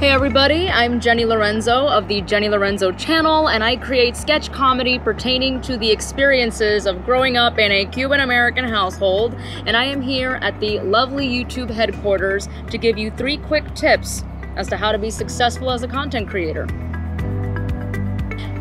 Hey everybody, I'm Jenny Lorenzo of the Jenny Lorenzo channel, and I create sketch comedy pertaining to the experiences of growing up in a Cuban-American household, and I am here at the lovely YouTube headquarters to give you 3 quick tips as to how to be successful as a content creator.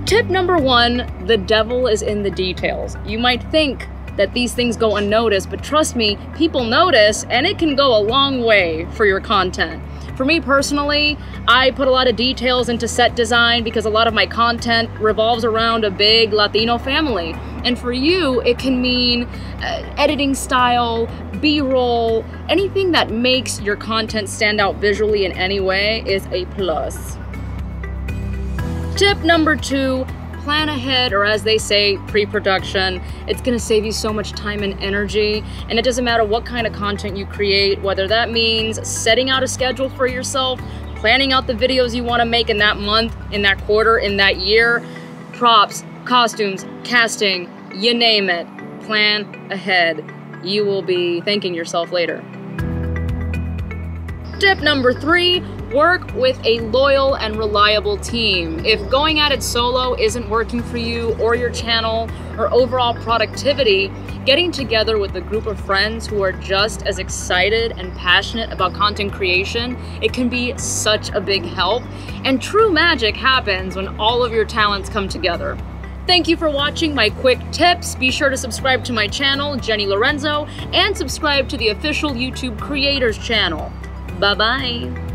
Tip number 1, the devil is in the details. You might think that these things go unnoticed, but trust me, people notice, and it can go a long way for your content. For me personally, I put a lot of details into set design because a lot of my content revolves around a big Latino family. And for you, it can mean editing style, B-roll, anything that makes your content stand out visually in any way is a plus. Tip number 2, plan ahead, or as they say, pre-production. It's gonna save you so much time and energy, and it doesn't matter what kind of content you create, whether that means setting out a schedule for yourself, planning out the videos you wanna make in that month, in that quarter, in that year, props, costumes, casting, you name it, plan ahead. You will be thanking yourself later. Tip number 3, work with a loyal and reliable team. If going at it solo isn't working for you or your channel or overall productivity, getting together with a group of friends who are just as excited and passionate about content creation, it can be such a big help. And true magic happens when all of your talents come together. Thank you for watching my quick tips. Be sure to subscribe to my channel, Jenny Lorenzo, and subscribe to the official YouTube creators channel. Bye-bye.